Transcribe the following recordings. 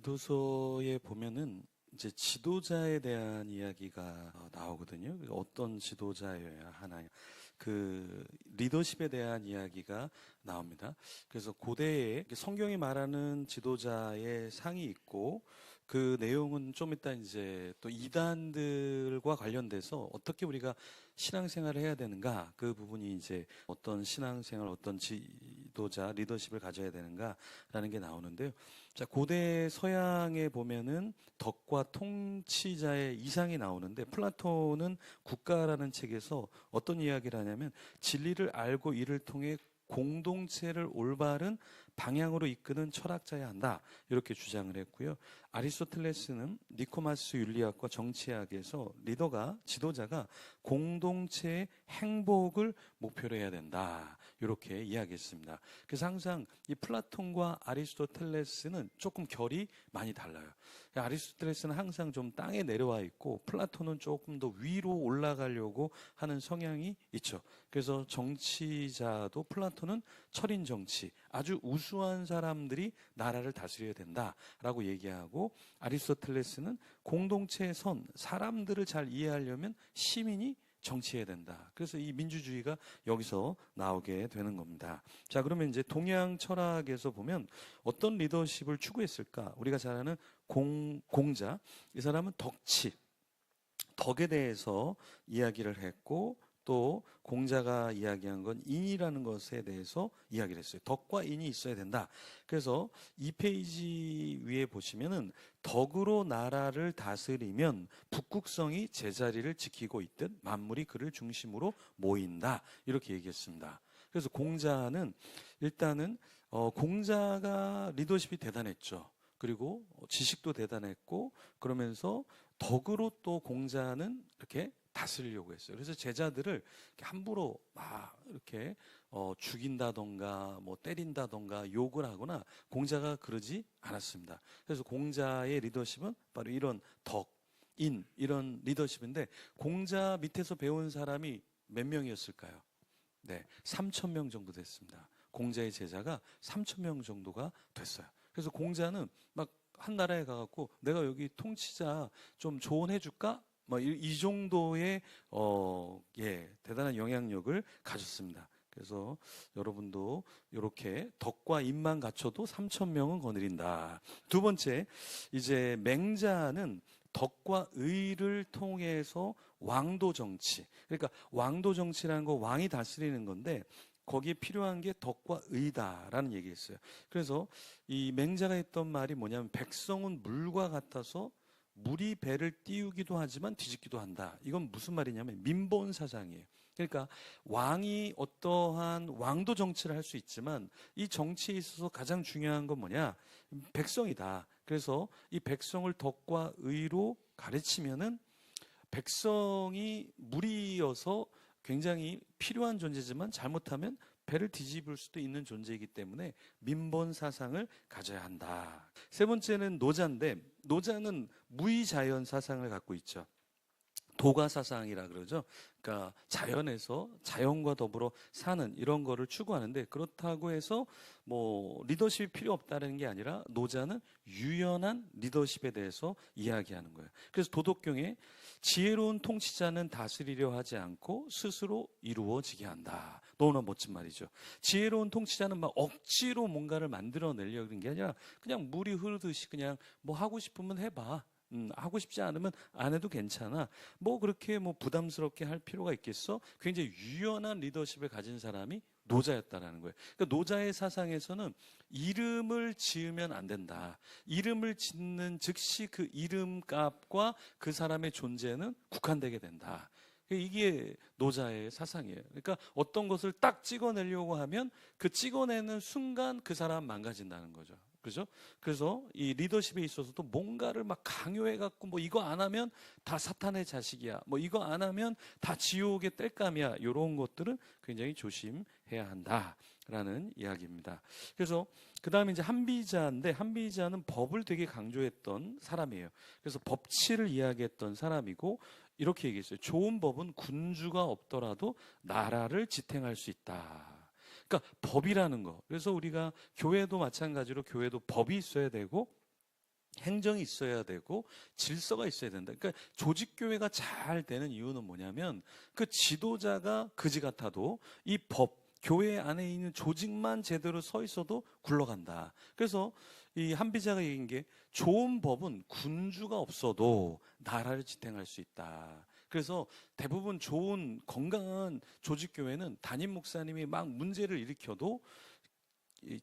리더서에 보면은 이제 지도자에 대한 이야기가 나오거든요. 어떤 지도자여야 하나요? 그 리더십에 대한 이야기가 나옵니다. 그래서 고대에 성경이 말하는 지도자의 상이 있고, 그 내용은 좀 이따 이제 또 이단들과 관련돼서 어떻게 우리가 신앙생활을 해야 되는가, 그 부분이 이제 어떤 신앙생활, 어떤 지도자, 리더십을 가져야 되는가라는 게 나오는데요. 자, 고대 서양에 보면은 덕과 통치자의 이상이 나오는데, 플라톤은 국가라는 책에서 어떤 이야기를 하냐면 진리를 알고 이를 통해 공동체를 올바른 방향으로 이끄는 철학자야 한다, 이렇게 주장을 했고요. 아리스토텔레스는 니코마스 윤리학과 정치학에서 리더가, 지도자가 공동체의 행복을 목표로 해야 된다, 이렇게 이야기했습니다. 그래서 항상 이 플라톤과 아리스토텔레스는 조금 결이 많이 달라요. 아리스토텔레스는 항상 좀 땅에 내려와 있고, 플라톤은 조금 더 위로 올라가려고 하는 성향이 있죠. 그래서 정치자도 플라톤은 철인 정치, 아주 우수한 사람들이 나라를 다스려야 된다라고 얘기하고, 아리스토텔레스는 공동체의 선, 사람들을 잘 이해하려면 시민이 정치해야 된다. 그래서 이 민주주의가 여기서 나오게 되는 겁니다. 자, 그러면 이제 동양 철학에서 보면 어떤 리더십을 추구했을까? 우리가 잘 아는 공자, 이 사람은 덕치, 덕에 대해서 이야기를 했고, 또 공자가 이야기한 건 인이라는 것에 대해서 이야기를 했어요. 덕과 인이 있어야 된다. 그래서 이 페이지 위에 보시면은 덕으로 나라를 다스리면 북극성이 제자리를 지키고 있듯 만물이 그를 중심으로 모인다, 이렇게 얘기했습니다. 그래서 공자는 일단은 공자가 리더십이 대단했죠. 그리고 지식도 대단했고, 그러면서 덕으로 또 공자는 이렇게 다스리려고 했어요. 그래서 제자들을 이렇게 함부로 막 이렇게 죽인다던가 뭐 때린다던가 욕을 하거나, 공자가 그러지 않았습니다. 그래서 공자의 리더십은 바로 이런 덕, 인, 이런 리더십인데, 공자 밑에서 배운 사람이 몇 명이었을까요? 네, 3,000명 정도 됐습니다. 공자의 제자가 3,000명 정도가 됐어요. 그래서 공자는 막 한 나라에 가갖고 내가 여기 통치자 좀 조언해 줄까? 뭐 이 정도의 대단한 영향력을 가졌습니다. 그래서 여러분도 이렇게 덕과 인만 갖춰도 3,000명은 거느린다. 두 번째, 이제 맹자는 덕과 의를 통해서 왕도 정치, 그러니까 왕도 정치라는 거 왕이 다스리는 건데, 거기에 필요한 게 덕과 의다라는 얘기였어요. 그래서 이 맹자가 했던 말이 뭐냐면, 백성은 물과 같아서 물이 배를 띄우기도 하지만 뒤집기도 한다. 이건 무슨 말이냐면 민본 사상이에요. 그러니까 왕이 어떠한 왕도 정치를 할 수 있지만, 이 정치에 있어서 가장 중요한 건 뭐냐? 백성이다. 그래서 이 백성을 덕과 의로 가르치면은 백성이 물이어서 굉장히 필요한 존재지만, 잘못하면 배를 뒤집을 수도 있는 존재이기 때문에 민본 사상을 가져야 한다. 세 번째는 노자인데, 노자는 무의자연 사상을 갖고 있죠. 도가 사상이라 그러죠. 그러니까 자연에서 자연과 더불어 사는 이런 거를 추구하는데, 그렇다고 해서 뭐 리더십이 필요 없다는 게 아니라 노자는 유연한 리더십에 대해서 이야기하는 거예요. 그래서 도덕경에 지혜로운 통치자는 다스리려 하지 않고 스스로 이루어지게 한다. 너무나 멋진 말이죠. 지혜로운 통치자는 막 억지로 뭔가를 만들어내려고 하는 게 아니라 그냥 물이 흐르듯이 그냥 뭐 하고 싶으면 해봐. 하고 싶지 않으면 안 해도 괜찮아. 뭐 그렇게 뭐 부담스럽게 할 필요가 있겠어? 굉장히 유연한 리더십을 가진 사람이 노자였다라는 거예요. 그러니까 노자의 사상에서는 이름을 지으면 안 된다. 이름을 짓는 즉시 그 이름값과 그 사람의 존재는 국한되게 된다. 이게 노자의 사상이에요. 그러니까 어떤 것을 딱 찍어내려고 하면 그 찍어내는 순간 그 사람 망가진다는 거죠. 그죠? 그래서 이 리더십에 있어서도 뭔가를 막 강요해갖고 뭐 이거 안 하면 다 사탄의 자식이야, 뭐 이거 안 하면 다 지옥의 땔감이야, 이런 것들은 굉장히 조심해야 한다라는 이야기입니다. 그래서 그 다음에 이제 한비자인데, 한비자는 법을 되게 강조했던 사람이에요. 그래서 법치를 이야기했던 사람이고, 이렇게 얘기했어요. 좋은 법은 군주가 없더라도 나라를 지탱할 수 있다. 그러니까 법이라는 거. 그래서 우리가 교회도 마찬가지로 교회도 법이 있어야 되고, 행정이 있어야 되고 질서가 있어야 된다. 그러니까 조직교회가 잘 되는 이유는 뭐냐면 그 지도자가 그지 같아도 이 교회 안에 있는 조직만 제대로 서 있어도 굴러간다. 그래서 이 한비자가 얘기한 게 좋은 법은 군주가 없어도 나라를 지탱할 수 있다. 그래서 대부분 좋은 건강한 조직교회는 담임 목사님이 막 문제를 일으켜도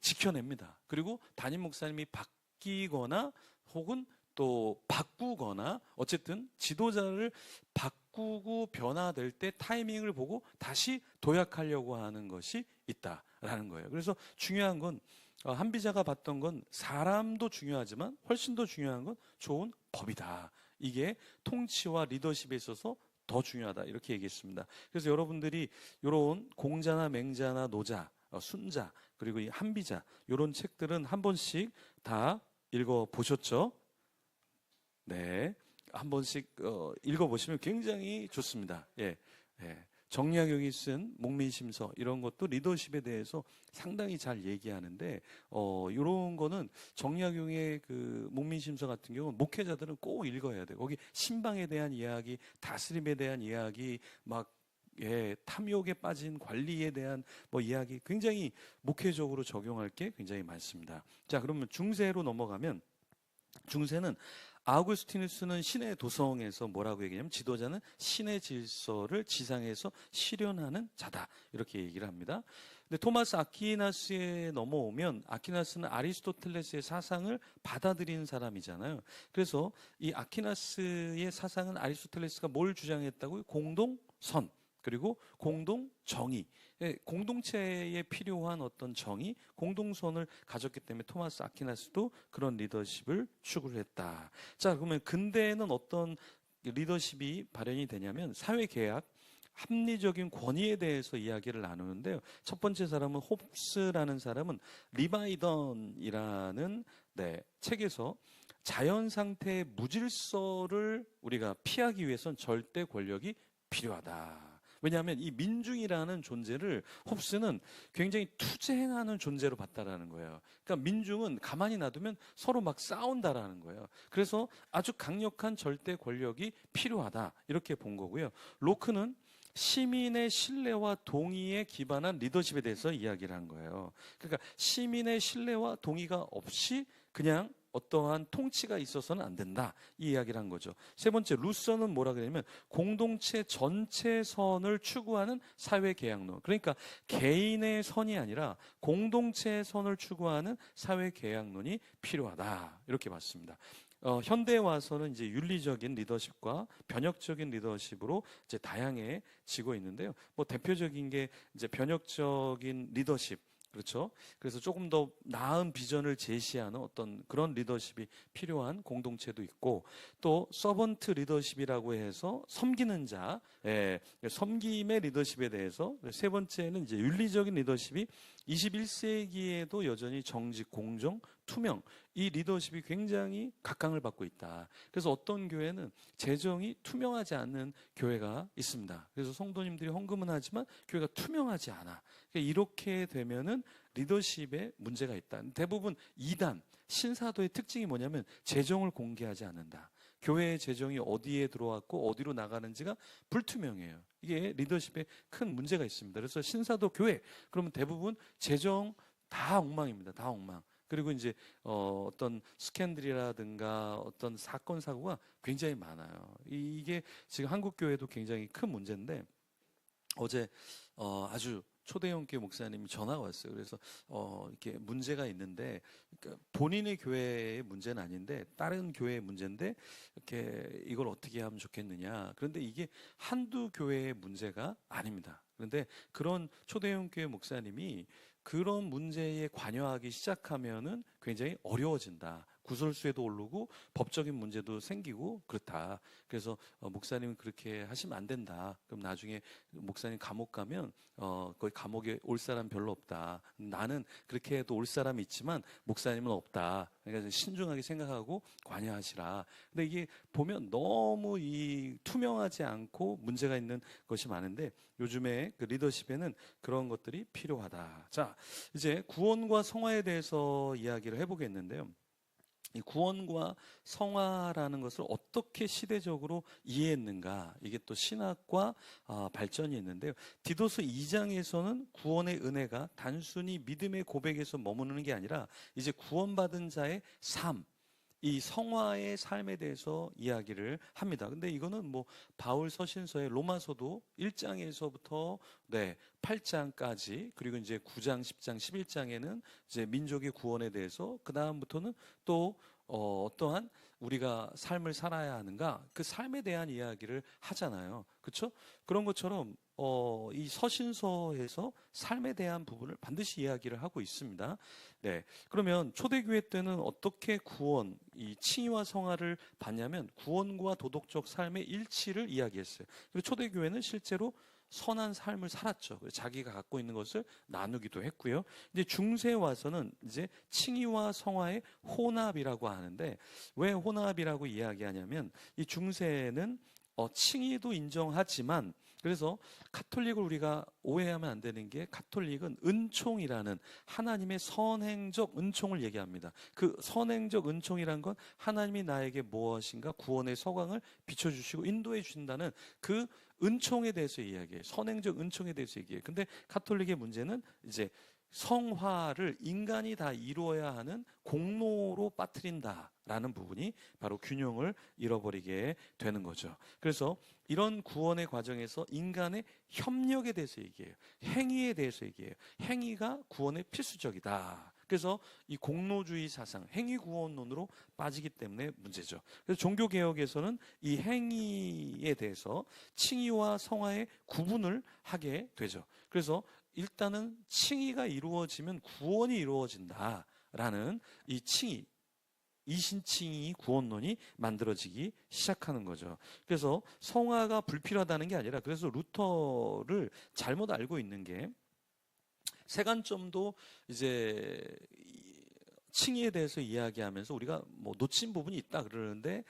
지켜냅니다. 그리고 담임 목사님이 바뀌거나 혹은 또 바꾸거나 어쨌든 지도자를 바꾸고 변화될 때 타이밍을 보고 다시 도약하려고 하는 것이 있다라는 거예요. 그래서 중요한 건 한비자가 봤던 건 사람도 중요하지만 훨씬 더 중요한 건 좋은 법이다. 이게 통치와 리더십에 있어서 더 중요하다. 이렇게 얘기했습니다. 그래서 여러분들이 이런 공자나 맹자나 노자, 순자 그리고 이 한비자 이런 책들은 한 번씩 다 읽어보셨죠? 네, 한 번씩 읽어보시면 굉장히 좋습니다. 예, 예. 정약용이 쓴 목민심서 이런 것도 리더십에 대해서 상당히 잘 얘기하는데 이런 거는 정약용의 그 목민심서 같은 경우는 목회자들은 꼭 읽어야 돼요. 거기 신방에 대한 이야기, 다스림에 대한 이야기, 막 탐욕에 빠진 관리에 대한 뭐 이야기 굉장히 목회적으로 적용할 게 굉장히 많습니다. 자, 그러면 중세로 넘어가면 중세는 아우구스티누스는 신의 도성에서 뭐라고 얘기하냐면 지도자는 신의 질서를 지상에서 실현하는 자다 이렇게 얘기를 합니다. 근데 토마스 아퀴나스에 넘어오면 아퀴나스는 아리스토텔레스의 사상을 받아들인 사람이잖아요. 그래서 이 아퀴나스의 사상은 아리스토텔레스가 뭘 주장했다고요? 공동선 그리고 공동정의, 공동체에 필요한 어떤 정의, 공동선을 가졌기 때문에 토마스 아퀴나스도 그런 리더십을 추구를 했다. 자, 그러면 근대에는 어떤 리더십이 발현이 되냐면 사회계약, 합리적인 권위에 대해서 이야기를 나누는데요. 첫 번째 사람은 홉스라는 사람은 리바이던이라는 책에서 자연 상태의 무질서를 우리가 피하기 위해선 절대 권력이 필요하다. 왜냐하면 이 민중이라는 존재를 홉스는 굉장히 투쟁하는 존재로 봤다라는 거예요. 그러니까 민중은 가만히 놔두면 서로 막 싸운다라는 거예요. 그래서 아주 강력한 절대 권력이 필요하다 이렇게 본 거고요. 로크는 시민의 신뢰와 동의에 기반한 리더십에 대해서 이야기를 한 거예요. 그러니까 시민의 신뢰와 동의가 없이 그냥 어떠한 통치가 있어서는 안 된다 이 이야기를 한 거죠. 세 번째 루서는 뭐라 그러냐면 공동체 전체 선을 추구하는 사회계약론. 그러니까 개인의 선이 아니라 공동체의 선을 추구하는 사회계약론이 필요하다 이렇게 봤습니다. 현대에 와서는 이제 윤리적인 리더십과 변혁적인 리더십으로 이제 다양해지고 있는데요. 뭐 대표적인 게 이제 변혁적인 리더십. 그렇죠. 그래서 조금 더 나은 비전을 제시하는 어떤 그런 리더십이 필요한 공동체도 있고 또 서번트 리더십이라고 해서 섬기는 자, 섬김의 리더십에 대해서 세 번째는 이제 윤리적인 리더십이 21세기에도 여전히 정직, 공정, 투명 이 리더십이 굉장히 각광을 받고 있다. 그래서 어떤 교회는 재정이 투명하지 않는 교회가 있습니다. 그래서 성도님들이 헌금은 하지만 교회가 투명하지 않아. 그러니까 이렇게 되면은 리더십에 문제가 있다. 대부분 이단, 신사도의 특징이 뭐냐면 재정을 공개하지 않는다. 교회의 재정이 어디에 들어왔고 어디로 나가는지가 불투명해요. 이게 리더십에 큰 문제가 있습니다. 그래서 신사도 교회 그러면 대부분 재정 다 엉망입니다. 다 엉망. 그리고 이제 어떤 스캔들이라든가 어떤 사건 사고가 굉장히 많아요. 이게 지금 한국 교회도 굉장히 큰 문제인데 어제 아주 초대형 교회 목사님이 전화가 왔어요. 그래서 이렇게 문제가 있는데 그러니까 본인의 교회의 문제는 아닌데 다른 교회의 문제인데 이렇게 이걸 어떻게 하면 좋겠느냐. 그런데 이게 한두 교회의 문제가 아닙니다. 그런데 그런 초대형 교회 목사님이 그런 문제에 관여하기 시작하면은 굉장히 어려워진다. 구설수에도 오르고 법적인 문제도 생기고 그렇다. 그래서 목사님은 그렇게 하시면 안 된다. 그럼 나중에 목사님 감옥 가면 거기 감옥에 올 사람 별로 없다. 나는 그렇게 해도 올 사람이 있지만 목사님은 없다. 그러니까 신중하게 생각하고 관여하시라. 근데 이게 보면 너무 이 투명하지 않고 문제가 있는 것이 많은데 요즘에 그 리더십에는 그런 것들이 필요하다. 자, 이제 구원과 성화에 대해서 이야기를 해보겠는데요. 이 구원과 성화라는 것을 어떻게 시대적으로 이해했는가, 이게 또 신학과 발전이 있는데요. 디도서 2장에서는 구원의 은혜가 단순히 믿음의 고백에서 머무르는 게 아니라 이제 구원받은 자의 삶, 이 성화의 삶에 대해서 이야기를 합니다. 근데 이거는 뭐 바울 서신서의 로마서도 1장에서부터 8장까지, 그리고 이제 9장, 10장, 11장에는 이제 민족의 구원에 대해서, 그 다음부터는 또 어떠한 우리가 삶을 살아야 하는가, 그 삶에 대한 이야기를 하잖아요. 그렇죠? 그런 것처럼 이 서신서에서 삶에 대한 부분을 반드시 이야기를 하고 있습니다. 네, 그러면 초대교회 때는 어떻게 구원, 이 칭의와 성화를 봤냐면 구원과 도덕적 삶의 일치를 이야기했어요. 그리고 초대교회는 실제로 선한 삶을 살았죠. 자기가 갖고 있는 것을 나누기도 했고요. 이제 중세에 와서는 이제 칭의와 성화의 혼합이라고 하는데, 왜 혼합이라고 이야기하냐면 이 중세는 칭의도 인정하지만, 그래서 카톨릭을 우리가 오해하면 안 되는 게, 카톨릭은 은총이라는 하나님의 선행적 은총을 얘기합니다. 그 선행적 은총이란 건 하나님이 나에게 무엇인가 구원의 서광을 비춰주시고 인도해 주신다는 그 은총에 대해서 이야기해요. 선행적 은총에 대해서 얘기해요. 근데 카톨릭의 문제는 이제 성화를 인간이 다 이루어야 하는 공로로 빠뜨린다라는 부분이 바로 균형을 잃어버리게 되는 거죠. 그래서 이런 구원의 과정에서 인간의 협력에 대해서 얘기해요. 행위에 대해서 얘기해요. 행위가 구원의 필수적이다. 그래서 이 공로주의 사상, 행위구원론으로 빠지기 때문에 문제죠. 그래서 종교개혁에서는 이 행위에 대해서 칭의와 성화의 구분을 하게 되죠. 그래서 일단은 칭의가 이루어지면 구원이 이루어진다라는 이 칭의, 이신칭의 구원론이 만들어지기 시작하는 거죠. 그래서 성화가 불필요하다는 게 아니라, 그래서 루터를 잘못 알고 있는 게, 세간점도 이제 칭의에 대해서 이야기하면서 우리가 뭐 놓친 부분이 있다 그러는데,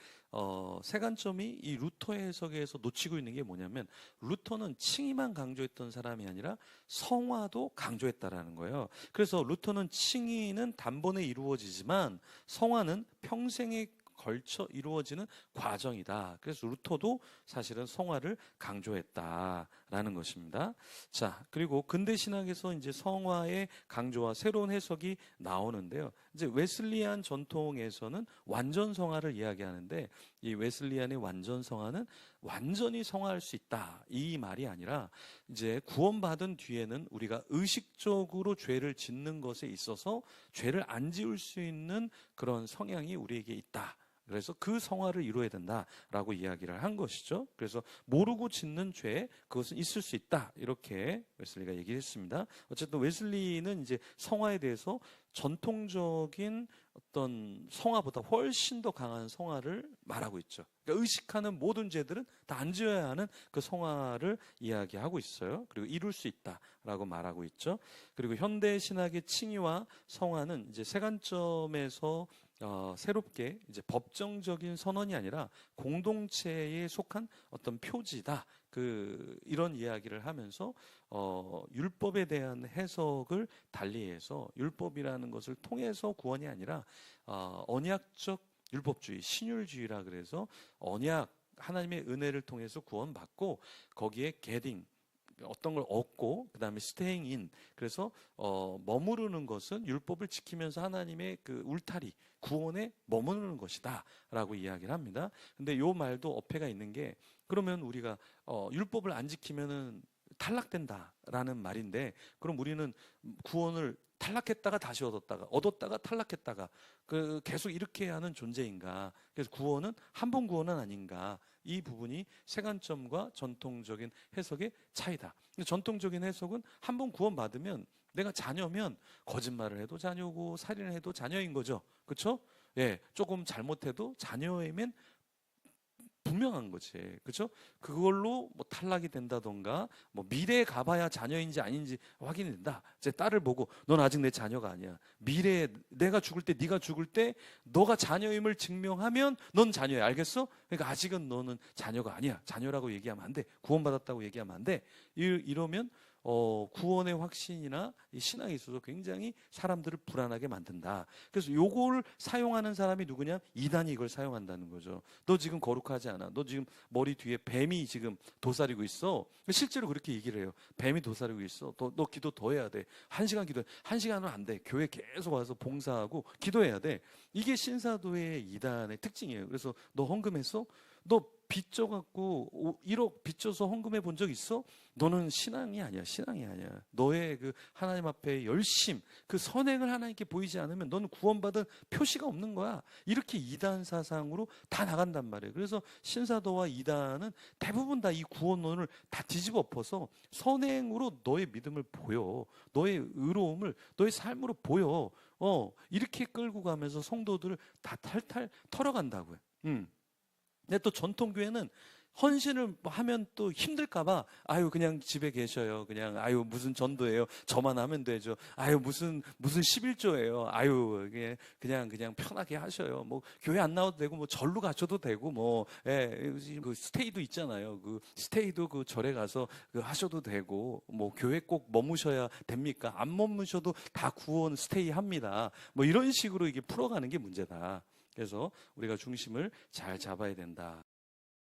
세간점이 이 루터의 해석에서 놓치고 있는 게 뭐냐면, 루터는 칭의만 강조했던 사람이 아니라 성화도 강조했다라는 거예요. 그래서 루터는 칭의는 단번에 이루어지지만 성화는 평생에 걸쳐 이루어지는 과정이다. 그래서 루터도 사실은 성화를 강조했다라는 것입니다. 자, 그리고 근대 신학에서 이제 성화의 강조와 새로운 해석이 나오는데요. 이제 웨슬리안 전통에서는 완전 성화를 이야기하는데, 이 웨슬리안의 완전 성화는 완전히 성화할 수 있다, 이 말이 아니라, 이제 구원받은 뒤에는 우리가 의식적으로 죄를 짓는 것에 있어서 죄를 안 지을 수 있는 그런 성향이 우리에게 있다. 그래서 그 성화를 이루어야 된다라고 이야기를 한 것이죠. 그래서 모르고 짓는 죄, 그것은 있을 수 있다, 이렇게 웨슬리가 얘기했습니다. 어쨌든 웨슬리는 이제 성화에 대해서 전통적인 어떤 성화보다 훨씬 더 강한 성화를 말하고 있죠. 그러니까 의식하는 모든 죄들은 다 안 지어야 하는 그 성화를 이야기하고 있어요. 그리고 이룰 수 있다라고 말하고 있죠. 그리고 현대 신학의 칭의와 성화는 이제 세간점에서 새롭게 이제 법정적인 선언이 아니라 공동체에 속한 어떤 표지다, 이런 이야기를 하면서 율법에 대한 해석을 달리해서 율법이라는 것을 통해서 구원이 아니라 언약적 율법주의, 신율주의라 그래서 언약, 하나님의 은혜를 통해서 구원받고 거기에 게딩, 어떤 걸 얻고 그 다음에 스테잉 인, 그래서 머무르는 것은 율법을 지키면서 하나님의 그 울타리, 구원에 머무르는 것이다 라고 이야기를 합니다. 근데 요 말도 어폐가 있는 게, 그러면 우리가 율법을 안 지키면은 탈락된다라는 말인데, 그럼 우리는 구원을 탈락했다가 다시 얻었다가 탈락했다가 계속 이렇게 하는 존재인가? 그래서 구원은 한 번 구원은 아닌가? 이 부분이 세간점과 전통적인 해석의 차이다. 전통적인 해석은 한 번 구원받으면, 내가 자녀면 거짓말을 해도 자녀고 살인을 해도 자녀인 거죠. 그렇죠? 예, 조금 잘못해도 자녀이면 분명한 거지. 그렇죠? 그걸로 뭐 탈락이 된다던가, 뭐 미래에 가봐야 자녀인지 아닌지 확인이 된다. 제 딸을 보고 넌 아직 내 자녀가 아니야. 미래에 내가 죽을 때, 네가 죽을 때 너가 자녀임을 증명하면 넌 자녀야. 알겠어? 그러니까 아직은 너는 자녀가 아니야. 자녀라고 얘기하면 안 돼. 구원받았다고 얘기하면 안 돼. 이러면 구원의 확신이나 이 신앙에 있어서 굉장히 사람들을 불안하게 만든다. 그래서 요걸 사용하는 사람이 누구냐? 이단이 이걸 사용한다는 거죠. 너 지금 거룩하지 않아. 너 지금 머리 뒤에 뱀이 지금 도사리고 있어. 실제로 그렇게 얘기를 해요. 뱀이 도사리고 있어. 너 기도 더 해야 돼. 1시간 기도해. 1시간은 안 돼. 교회 계속 와서 봉사하고 기도해야 돼. 이게 신사도의 이단의 특징이에요. 그래서 너 헌금했어? 너 빚져갖고 1억 빚져서 헌금해 본 적 있어? 너는 신앙이 아니야. 신앙이 아니야. 너의 그 하나님 앞에 열심, 그 선행을 하나님께 보이지 않으면 너는 구원받은 표시가 없는 거야. 이렇게 이단 사상으로 다 나간단 말이에요. 그래서 신사도와 이단은 대부분 다 이 구원론을 다 뒤집어 엎어서 선행으로 너의 믿음을 보여. 너의 의로움을 너의 삶으로 보여. 이렇게 끌고 가면서 성도들을 다 탈탈 털어간다고요. 근데 또 전통교회는 헌신을 하면 또 힘들까봐, 아유, 그냥 집에 계셔요. 그냥, 아유, 무슨 전도예요. 저만 하면 되죠. 아유, 무슨 11조예요. 아유, 이게 그냥 편하게 하셔요. 뭐, 교회 안 나와도 되고, 뭐, 절로 가셔도 되고, 뭐, 그 스테이도 있잖아요. 그 스테이도 그 절에 가서 그 하셔도 되고, 뭐, 교회 꼭 머무셔야 됩니까? 안 머무셔도 다 구원 스테이 합니다. 뭐, 이런 식으로 이게 풀어가는 게 문제다. 그래서 우리가 중심을 잘 잡아야 된다.